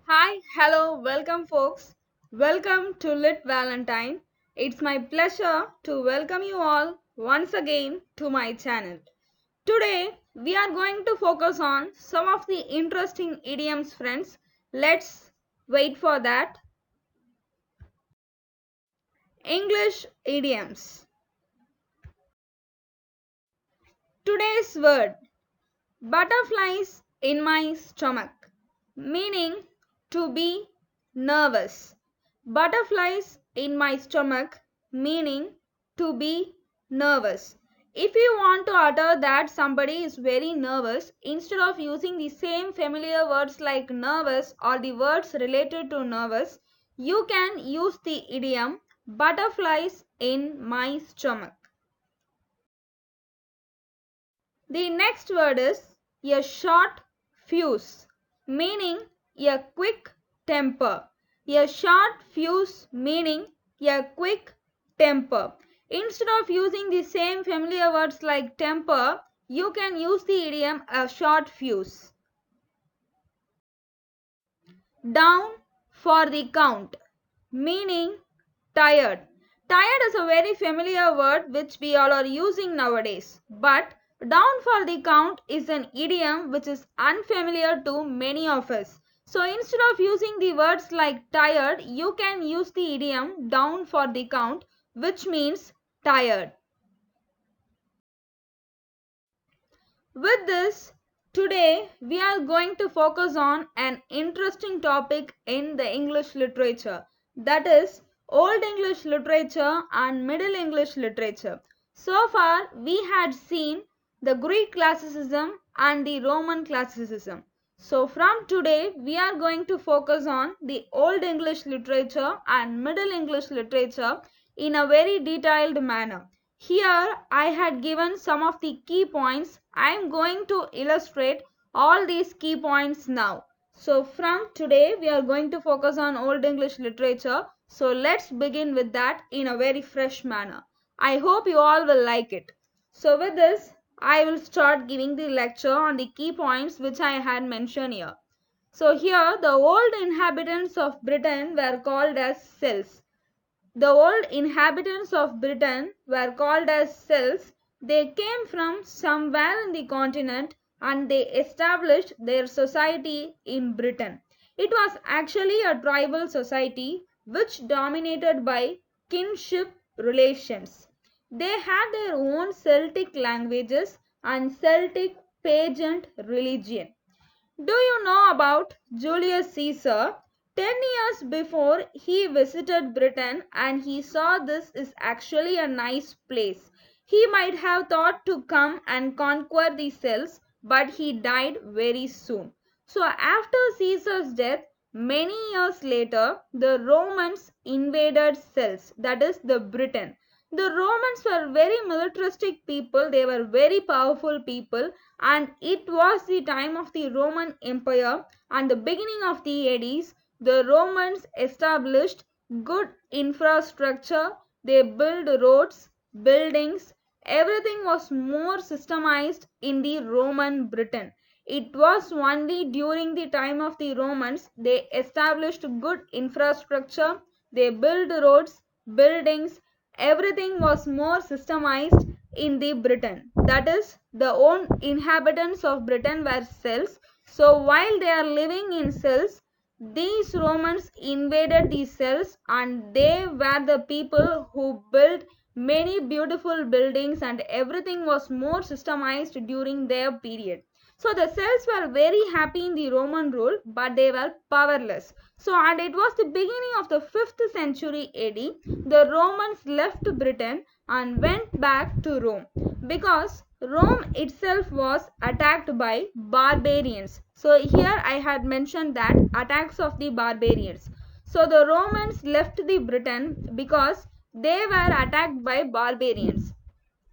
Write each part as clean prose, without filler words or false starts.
Hi, hello, welcome folks. Welcome to Lit Valentine. It's my pleasure to welcome you all once again to my channel. Today we are going to focus on some of the interesting idioms, friends. Let's wait for that. English idioms. Today's word, butterflies in my stomach, meaning to be nervous. Butterflies in my stomach, meaning to be nervous. If you want to utter that somebody is very nervous, instead of using the same familiar words like nervous or the words related to nervous, you can use the idiom butterflies in my stomach. The next word is a short fuse, meaning a quick temper. A short fuse meaning a quick temper. Instead of using the same familiar words like temper, you can use the idiom a short fuse. Down for the count, meaning tired. Tired is a very familiar word which we all are using nowadays. But down for the count is an idiom which is unfamiliar to many of us. So instead of using the words like tired, you can use the idiom down for the count, which means tired. With this, today we are going to focus on an interesting topic in the English literature, that is Old English literature and Middle English literature. So far we had seen the Greek classicism and the Roman classicism. So from today we are going to focus on the Old English literature and Middle English literature in a very detailed manner. Here I had given some of the key points. I am going to illustrate all these key points now. So from today we are going to focus on Old English literature. So let's begin with that in a very fresh manner. I hope you all will like it. So with this, I will start giving the lecture on the key points which I had mentioned here. So here the old inhabitants of Britain were called as Celts. The old inhabitants of Britain were called as Celts. They came from somewhere in the continent and they established their society in Britain. It was actually a tribal society which dominated by kinship relations. They had their own Celtic languages and Celtic pageant religion. Do you know about Julius Caesar? 10 years before he visited Britain and he saw this is actually a nice place. He might have thought to come and conquer the Celts, but he died very soon. So after Caesar's death, many years later, the Romans invaded Celts, that is the Britain. The Romans were very militaristic people, they were very powerful people, and it was the time of the Roman Empire and the beginning of the 80s. The Romans established good infrastructure, they built roads, buildings, everything was more systemized in the Roman Britain. It was only during the time of the Romans they established good infrastructure, they built roads, buildings, everything was more systemized in the Britain. That is, the own inhabitants of Britain were Celts. So while they are living in Celts, these Romans invaded the Celts and they were the people who built many beautiful buildings and everything was more systemized during their period. So the Celts were very happy in the Roman rule, but they were powerless. So and it was the beginning of the 5th century AD. The Romans left Britain and went back to Rome because Rome itself was attacked by barbarians. So here I had mentioned that attacks of the barbarians. So the Romans left the Britain because they were attacked by barbarians.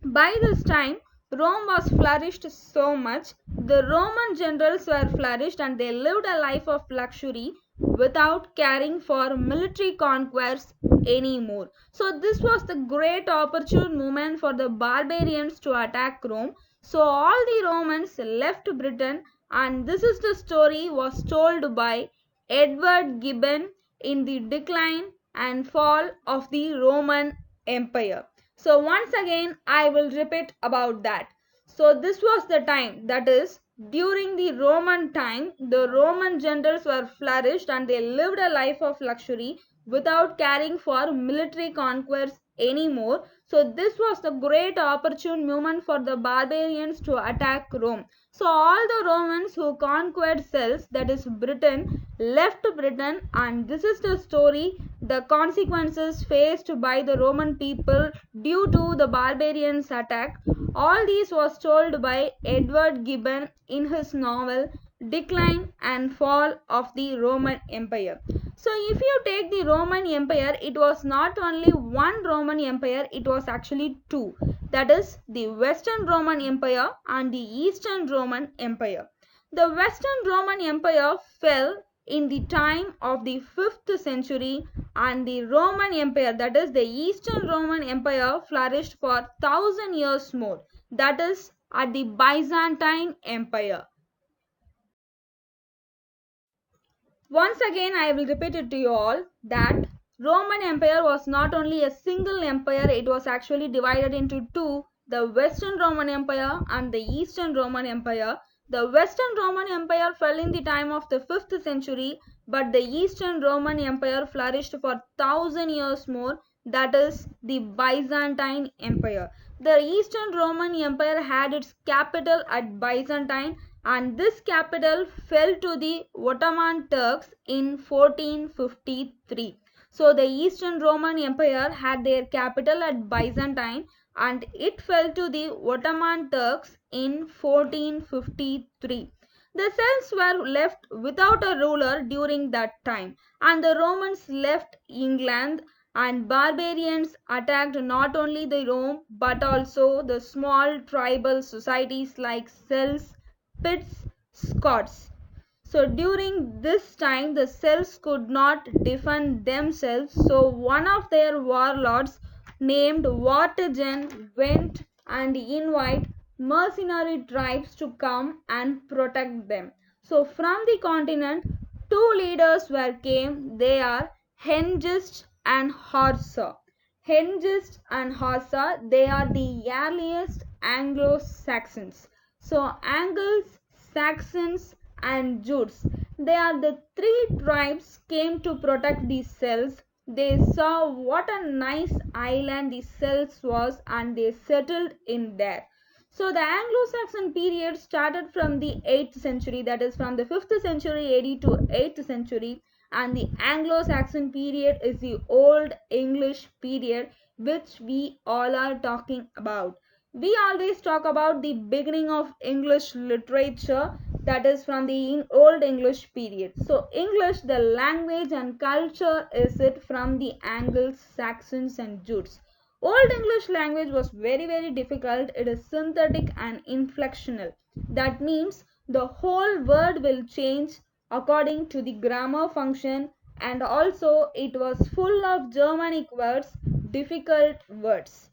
By this time, Rome was flourished so much. The Roman generals were flourished and they lived a life of luxury without caring for military conquests anymore. So this was the great opportune moment for the barbarians to attack Rome. So all the Romans left Britain and this is the story was told by Edward Gibbon in the decline and fall of the Roman Empire. So once again I will repeat about that. So this was the time, that is during the Roman time, the Roman generals were flourished and they lived a life of luxury without caring for military conquests anymore. So this was the great opportune moment for the barbarians to attack Rome. So all the Romans who conquered Cells, that is Britain, left Britain, and this is the story, the consequences faced by the Roman people due to the barbarians' attack. All these was told by Edward Gibbon in his novel Decline and Fall of the Roman Empire. So if you take the Roman Empire, it was not only one Roman Empire, it was actually two. That is the Western Roman Empire and the Eastern Roman Empire. The Western Roman Empire fell in the time of the 5th century, and the Roman Empire, that is the Eastern Roman Empire, flourished for 1,000 years more, that is at the Byzantine Empire. Once again I will repeat it to you all that Roman Empire was not only a single empire, it was actually divided into two, the Western Roman Empire and the Eastern Roman Empire. The Western Roman Empire fell in the time of the 5th century, but the Eastern Roman Empire flourished for 1,000 years more, that is the Byzantine Empire. The Eastern Roman Empire had its capital at Byzantine, and this capital fell to the Ottoman Turks in 1453. So the Eastern Roman Empire had their capital at Byzantine and it fell to the Ottoman Turks in 1453. The Celts were left without a ruler during that time, and the Romans left England, and barbarians attacked not only the Rome but also the small tribal societies like Celts, Pits, Scots. So during this time the Celts could not defend themselves, so one of their warlords named Vortigern went and invite mercenary tribes to come and protect them. So from the continent two leaders were came, they are Hengist and Horsa. Hengist and Horsa, they are the earliest Anglo-Saxons. So Angles, Saxons and Jutes, they are the three tribes came to protect the Celts. They saw what a nice island the Celts was and they settled in there. So the Anglo-Saxon period started from the 8th century, that is from the 5th century AD to 8th century, and the Anglo-Saxon period is the Old English period which we all are talking about. We always talk about the beginning of English literature, that is from the Old English period. So English, the language and culture, is it from the Angles, Saxons and Jutes. Old English language was very difficult. It is synthetic and inflectional. That means the whole word will change according to the grammar function, and also it was full of Germanic words, difficult words.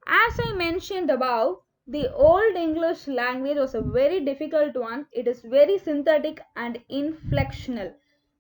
As I mentioned above, the Old English language was a very difficult one. It is very synthetic and inflectional.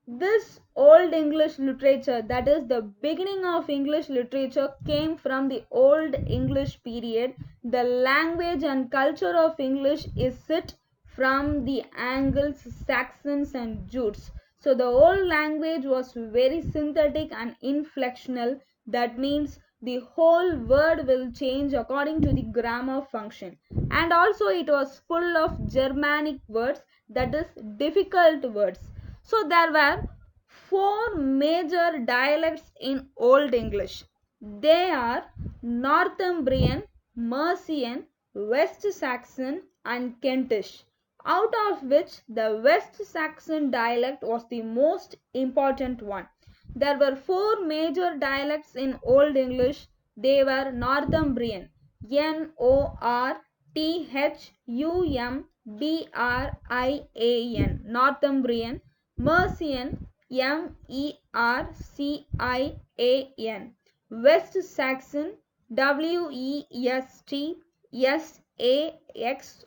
This Old English literature, that is the beginning of English literature, came from the Old English period. The language and culture of English is it from the Angles, Saxons and Jutes. So the old language was very synthetic and inflectional. That means the whole word will change according to the grammar function. And also it was full of Germanic words, that is difficult words. So there were four major dialects in Old English. They are Northumbrian, Mercian, West Saxon and Kentish, out of which the West Saxon dialect was the most important one. There were four major dialects in Old English. They were Northumbrian, Northumbrian, Northumbrian, Mercian, Mercian, West Saxon,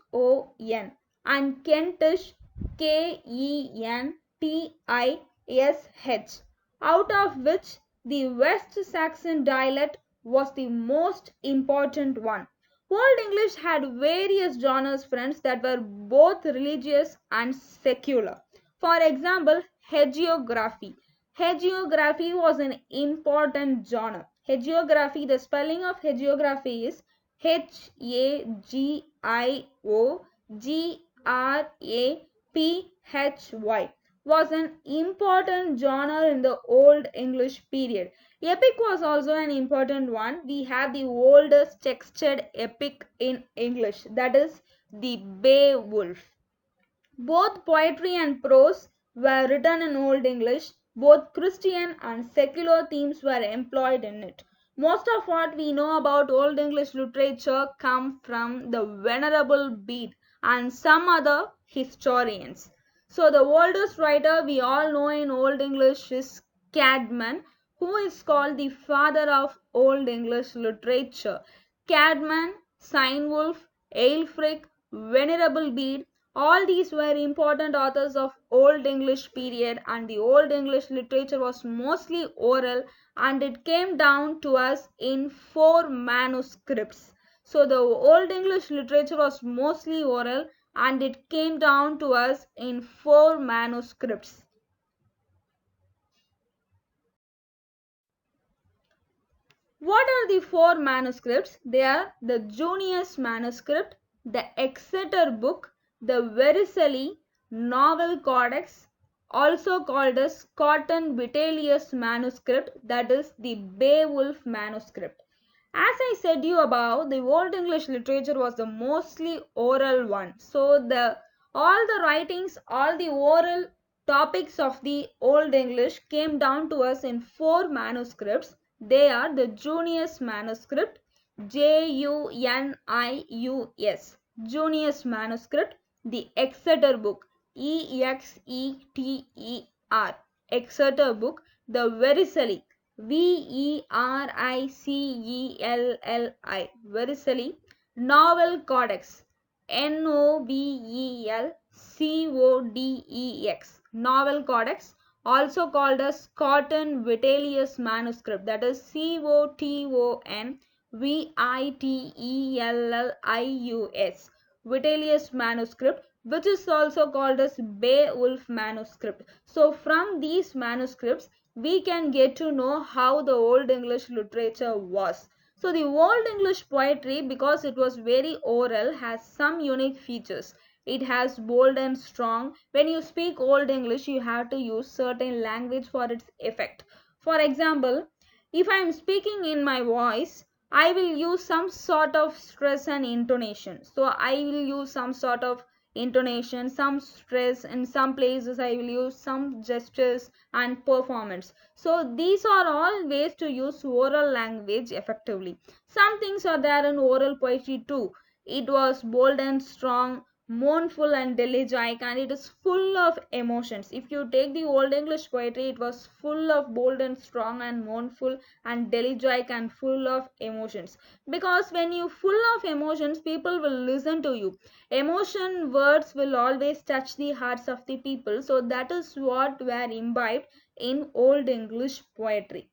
Westsaxon, and Kentish, Kentish, out of which the West Saxon dialect was the most important one. Old English had various genres, friends, that were both religious and secular. For example, hagiography. Hagiography was an important genre. Hagiography, the spelling of hagiography is Hagiography, was an important genre in the Old English period. Epic was also an important one. We have the oldest textured epic in English, that is the Beowulf. Both poetry and prose were written in Old English. Both Christian and secular themes were employed in it. Most of what we know about Old English literature come from the Venerable Bede and some other historians. So the oldest writer we all know in Old English is Cadman, who is called the father of Old English literature. Cadman, Cynewulf, Aelfric, Venerable Bede, all these were important authors of Old English period, and the Old English literature was mostly oral, and it came down to us in 4 manuscripts. So the Old English literature was mostly oral and it came down to us in 4 manuscripts. What are the 4 manuscripts? They are the Junius manuscript, the Exeter book, the Vercelli novel codex, also called as Cotton Vitellius manuscript, that is the Beowulf manuscript. As I said you above, the Old English literature was the mostly oral one. So all the writings, all the oral topics of the Old English came down to us in 4 manuscripts. They are the Junius manuscript, Junius, Junius manuscript, the Exeter book, Exeter, Exeter book, the Vercelli, Vercelli, Vercelli, novel codex, Novelcodex, novel codex, also called as Cotton Vitellius manuscript, that is Cottonvitellius, Vitellius manuscript, which is also called as Beowulf manuscript. So from these manuscripts we can get to know how the Old English literature was. So the Old English poetry, because it was very oral, has some unique features. It has bold and strong. When you speak Old English, you have to use certain language for its effect. For example, if I am speaking in my voice, I will use some sort of stress and intonation. So I will use some sort of intonation, some stress. In some places I will use some gestures and performance. So these are all ways to use oral language effectively. Some things are there in oral poetry too. It was bold and strong, mournful and elegiac, and it is full of emotions. If you take the Old English poetry, it was full of bold and strong and mournful and elegiac and full of emotions. Because when you full of emotions, people will listen to you. Emotion words will always touch the hearts of the people. So that is what were imbibed in Old English poetry.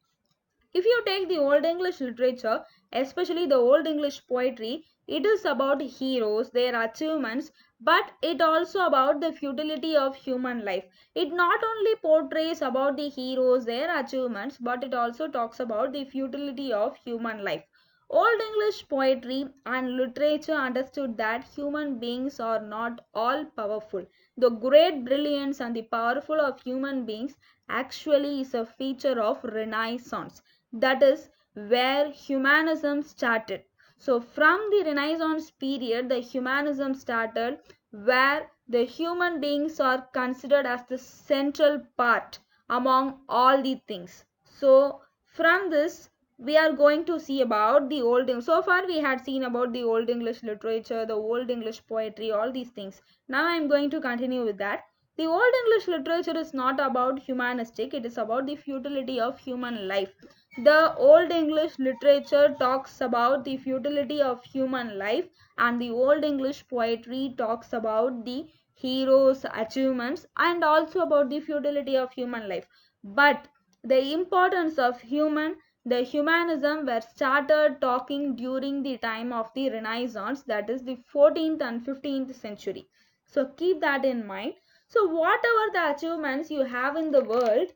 If you take the Old English literature, especially the Old English poetry, it is about heroes, their achievements, but it also about the futility of human life. It not only portrays about the heroes, their achievements, but it also talks about the futility of human life. Old English poetry and literature understood that human beings are not all powerful. The great brilliance and the powerful of human beings actually is a feature of Renaissance. That is where humanism started. So from the Renaissance period, the humanism started, where the human beings are considered as the central part among all the things. So from this we are going to see about the old English. So far we had seen about the Old English literature, the Old English poetry, all these things. Now I am going to continue with that. The Old English literature is not about humanistic, it is about the futility of human life. The Old English literature talks about the futility of human life, and the Old English poetry talks about the heroes' achievements and also about the futility of human life. But the importance of the humanism were started talking during the time of the Renaissance, that is the 14th and 15th century. So keep that in mind. So whatever the achievements you have in the world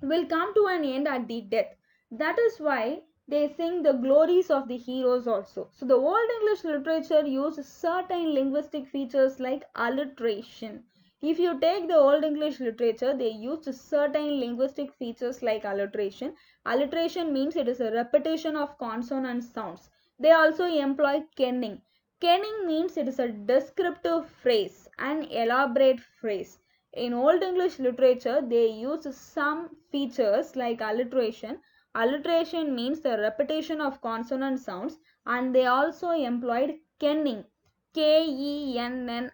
will come to an end at the death. That is why they sing the glories of the heroes also. So the Old English literature used certain linguistic features like alliteration. If you take the Old English literature, they used certain linguistic features like alliteration. Alliteration means it is a repetition of consonant sounds. They also employ kenning. Kenning means it is a descriptive phrase, an elaborate phrase. In Old English literature, they use some features like alliteration. Alliteration means the repetition of consonant sounds, and they also employed kenning. Kenning.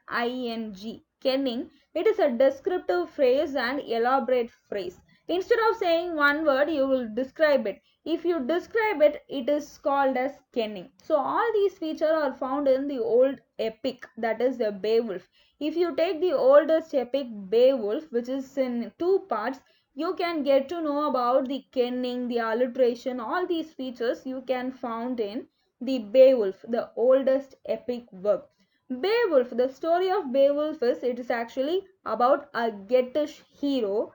Kenning. It is a descriptive phrase and elaborate phrase. Instead of saying one word, you will describe it. If you describe it, it is called as kenning. So all these features are found in the old epic, that is the Beowulf. If you take the oldest epic Beowulf, which is in two parts, you can get to know about the kenning, the alliteration, all these features you can found in the Beowulf, the oldest epic work. Beowulf, the story of Beowulf is, it is actually about a Getish hero.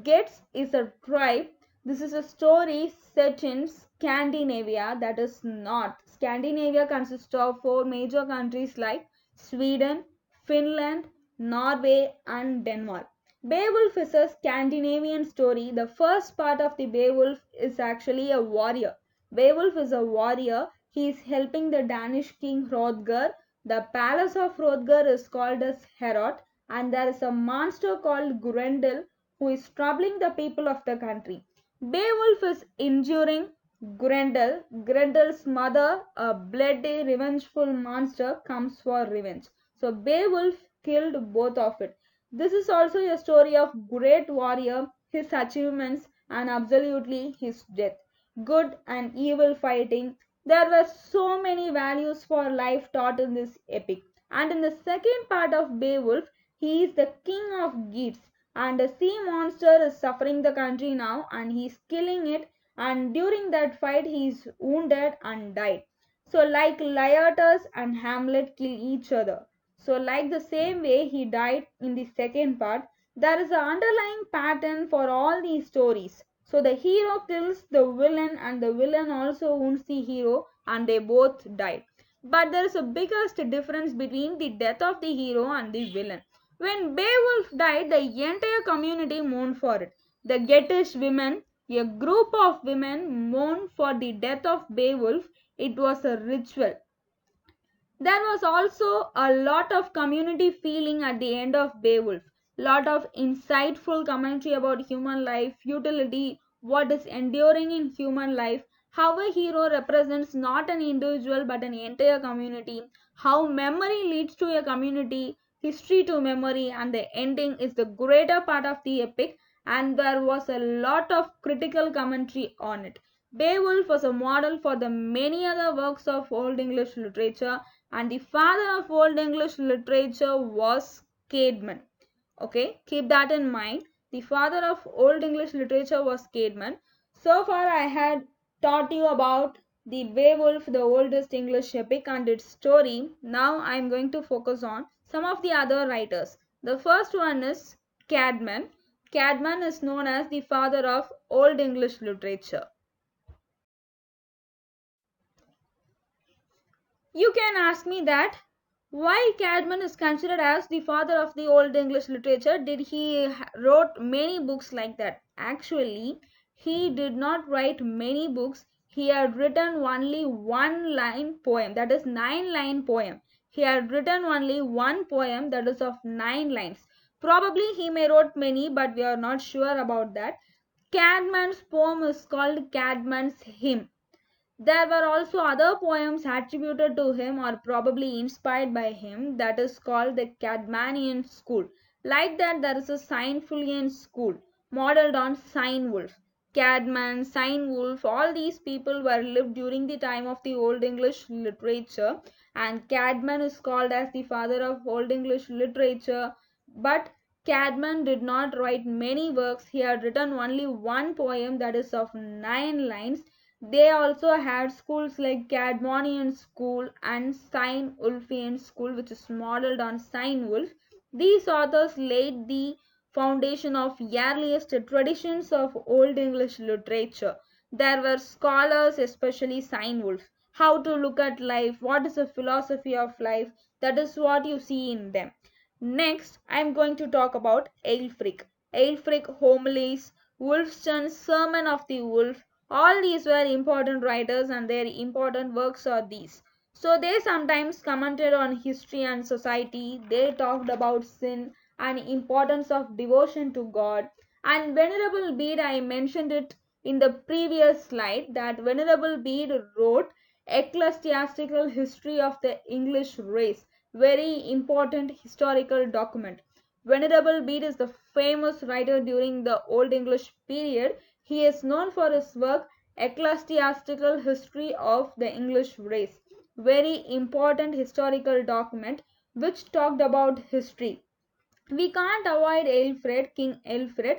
Gets is a tribe. This is a story set in Scandinavia, that is north. Scandinavia consists of four major countries like Sweden, Finland, Norway and Denmark. Beowulf is a Scandinavian story. The first part of the Beowulf is actually a warrior. Beowulf is a warrior. He is helping the Danish king Hrothgar. The palace of Hrothgar is called as Herod, and there is a monster called Grendel who is troubling the people of the country. Beowulf is injuring Grendel. Grendel's mother, a bloody, revengeful monster, comes for revenge. So Beowulf killed both of it. This is also a story of great warrior, his achievements, and absolutely his death. Good and evil fighting. There were so many values for life taught in this epic. And in the second part of Beowulf, he is the king of Geats, and a sea monster is suffering the country now, and he is killing it, and during that fight he is wounded and died. So like Laertes and Hamlet kill each other. So like the same way he died in the second part, there is an underlying pattern for all these stories. So the hero kills the villain and the villain also wounds the hero, and they both died. But there is a biggest difference between the death of the hero and the villain. When Beowulf died, the entire community mourned for it. The Getish women, a group of women, mourned for the death of Beowulf. It was a ritual. There was also a lot of community feeling at the end of Beowulf. Lot of insightful commentary about human life, futility, what is enduring in human life, how a hero represents not an individual but an entire community, how memory leads to a community, history to memory, and the ending is the greater part of the epic, and there was a lot of critical commentary on it. Beowulf was a model for the many other works of Old English literature, and the father of Old English literature was Caedmon. Okay, keep that in mind. The father of Old English literature was Caedmon. So far I had taught you about the Beowulf, the oldest English epic, and its story. Now I am going to focus on some of the other writers. The first one is Caedmon. Caedmon is known as the father of Old English literature. You can ask me that why Caedmon is considered as the father of the Old English literature. Did he wrote many books like that? Actually, he did not write many books. He had written only one line poem, that is 9-line poem. He had written only one poem that is of 9 lines. Probably he may wrote many, but we are not sure about that. Caedmon's poem is called Caedmon's Hymn. There were also other poems attributed to him or probably inspired by him, that is called the Caedmonian school. Like that, there is a Cynefilian school modeled on Cynewulf. Cadman, Cynewulf, all these people were lived during the time of the Old English literature, and Cadman is called as the father of Old English literature. But Cadman did not write many works. He had written only one poem that is of 9 lines. They also had schools like Cadmonian School and Cynewulfian School, which is modeled on Cynewulf. These authors laid the foundation of earliest traditions of Old English literature. There were scholars, especially Cynewulf, how to look at life, what is the philosophy of life, that is what you see in them. Next, I am going to talk about Aelfric. Aelfric homilies, Wulfston's Sermon of the Wolf, all these were important writers and their important works are these. So they sometimes commented on history and society, they talked about sin and importance of devotion to God. And Venerable Bede, I mentioned it in the previous slide that Venerable Bede wrote Ecclesiastical History of the English Race, very important historical document. Venerable Bede is the famous writer during the Old English period. He is known for his work Ecclesiastical History of the English Race, very important historical document which talked about history. We can't avoid Aelfred. King Aelfred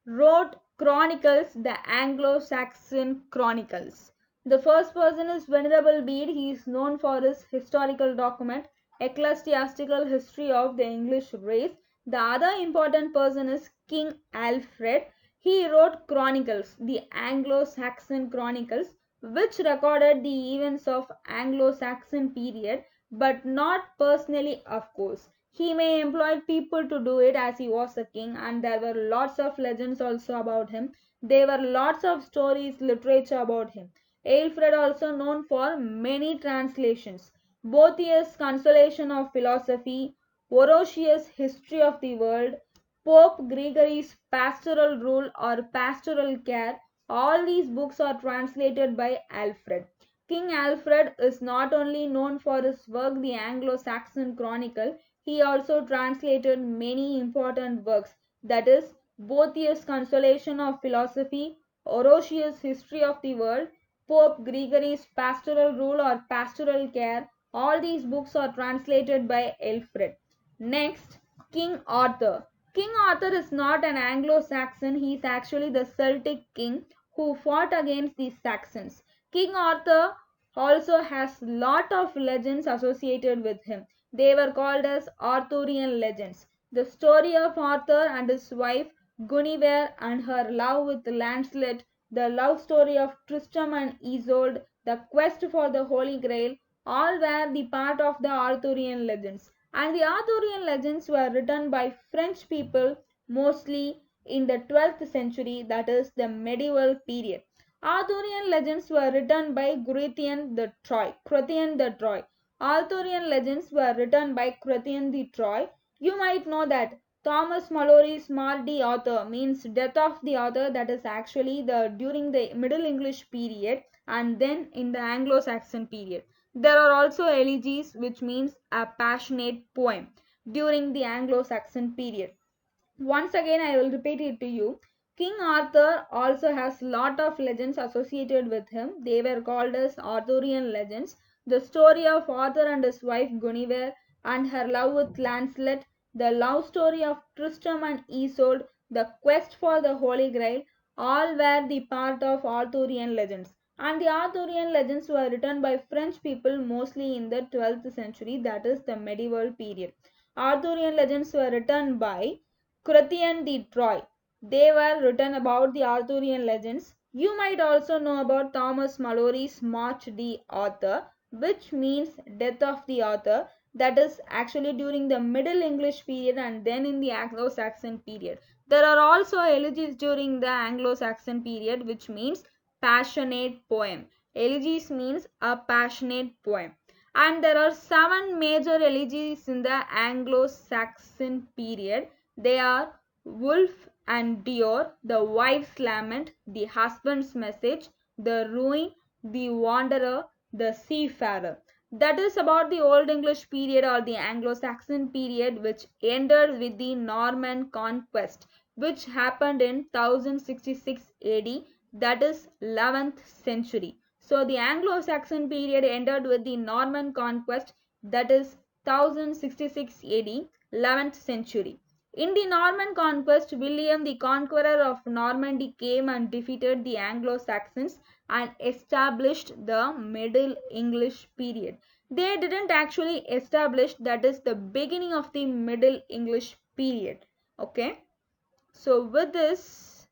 wrote chronicles, the Anglo-Saxon chronicles. The first person is Venerable Bede. He is known for his historical document, Ecclesiastical History of the English Race. The other important person is King Alfred. He wrote chronicles, the Anglo-Saxon chronicles, which recorded the events of Anglo-Saxon period, but not personally, of course. He may employ people to do it as he was a king, and there were lots of legends also about him. There were lots of stories, literature about him. Aelfred also known for many translations. Boethius' Consolation of Philosophy, Orosius' History of the World, Pope Gregory's Pastoral Rule or Pastoral Care, all these books are translated by Alfred. King Alfred is not only known for his work, the Anglo-Saxon Chronicle, he also translated many important works, that is, Boethius' Consolation of Philosophy, Orosius' History of the World, Pope Gregory's Pastoral Rule or Pastoral Care. All these books are translated by Alfred. Next, King Arthur. King Arthur is not an Anglo-Saxon, he is actually the Celtic king who fought against the Saxons. King Arthur also has lot of legends associated with him. They were called as Arthurian legends. The story of Arthur and his wife Guinevere and her love with Lancelot, the love story of Tristram and Isolde, the quest for the Holy Grail, all were the part of the Arthurian legends. And the Arthurian legends were written by French people mostly in the 12th century, that is the medieval period. Arthurian legends were written by Chrétien de Troyes. Arthurian legends were written by Chrétien de Troyes. You might know that Thomas Malory's Mardi Author means death of the author, that is actually during the Middle English period and then in the Anglo-Saxon period. There are also elegies, which means a passionate poem during the Anglo-Saxon period. Once again, I will repeat it to you. King Arthur also has lot of legends associated with him. They were called as Arthurian legends. The story of Arthur and his wife Guinevere and her love with Lancelot, the love story of Tristram and Isolde, the quest for the Holy Grail, all were the part of Arthurian legends. And the Arthurian legends were written by French people mostly in the 12th century, that is the medieval period. Arthurian legends were written by Chrétien de Troyes. They were written about the Arthurian legends. You might also know about Thomas Malory's March de Author, which means death of the author. That is actually during the Middle English period and then in the Anglo-Saxon period. There are also elegies during the Anglo-Saxon period, which means passionate poem. Elegies means a passionate poem. And there are 7 major elegies in the Anglo-Saxon period. They are Wolf and Deor, the Wife's Lament, the Husband's Message, the Ruin, the Wanderer, the Seafarer. That is about the Old English period or the Anglo-Saxon period, which ended with the Norman conquest, which happened in 1066 AD. that is 11th century. So the Anglo-Saxon period ended with the Norman conquest, that is 1066 AD, 11th century. In the Norman conquest, William the Conqueror of Normandy came and defeated the Anglo-Saxons and established the Middle English period. They didn't actually establish, that is the beginning of the Middle English period. Okay. So with this,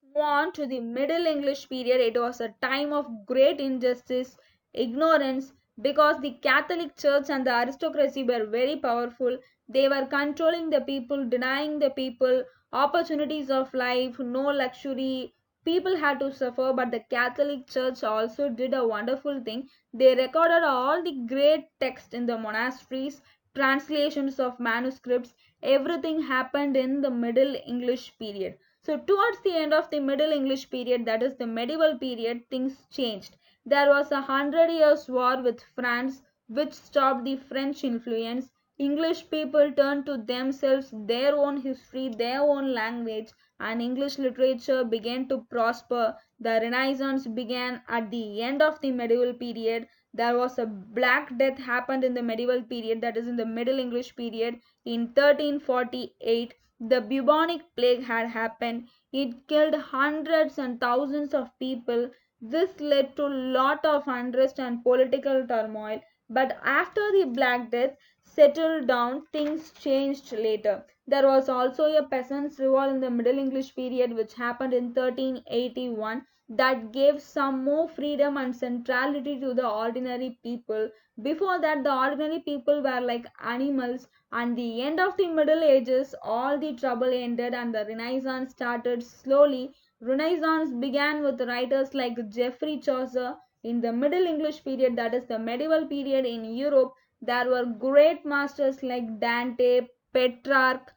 move on to the Middle English period. It was a time of great injustice, ignorance, because the Catholic Church and the aristocracy were very powerful. They were controlling the people, denying the people opportunities of life, no luxury. People had to suffer, but the Catholic Church also did a wonderful thing. They recorded all the great texts in the monasteries, translations of manuscripts. Everything happened in the Middle English period. So towards the end of the Middle English period, that is the medieval period, things changed. There was 100 years war with France, which stopped the French influence. English people turned to themselves, their own history, their own language, and English literature began to prosper. The Renaissance began at the end of the medieval period. There was a Black Death happened in the medieval period, that is in the Middle English period. In 1348, the bubonic plague had happened. It killed hundreds and thousands of people. This led to lot of unrest and political turmoil. But after the Black Death settled down, things changed later. There was also a peasants' revolt in the Middle English period which happened in 1381 that gave some more freedom and centrality to the ordinary people. Before that, the ordinary people were like animals, and the end of the Middle Ages, all the trouble ended and the Renaissance started slowly. Renaissance began with writers like Geoffrey Chaucer. In the Middle English period, that is the medieval period in Europe, there were great masters like Dante, Petrarch,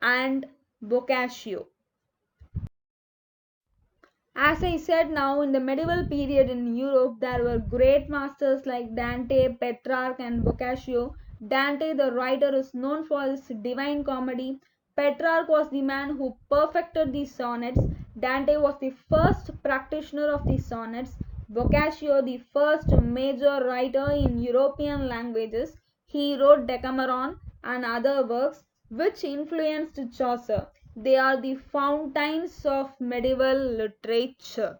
and Boccaccio. As I said now, in the medieval period in Europe, there were great masters like Dante, Petrarch, and Boccaccio. Dante, the writer, is known for his divine comedy. Petrarch was the man who perfected the sonnets. Dante was the first practitioner of the sonnets. Boccaccio, the first major writer in European languages. He wrote Decameron and other works which influenced Chaucer. They are the fountains of medieval literature.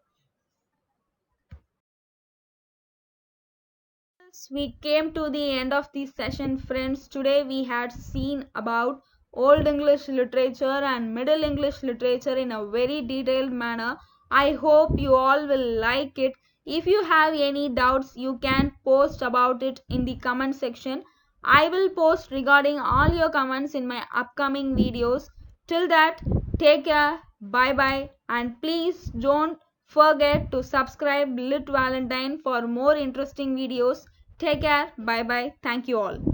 We came to the end of the session, friends. Today we had seen about Old English literature and Middle English literature in a very detailed manner. I hope you all will like it. If you have any doubts, you can post about it in the comment section. I will post regarding all your comments in my upcoming videos. Till that, take care, bye bye, and please don't forget to subscribe Lit Valentine for more interesting videos. Take care. Bye bye. Thank you all.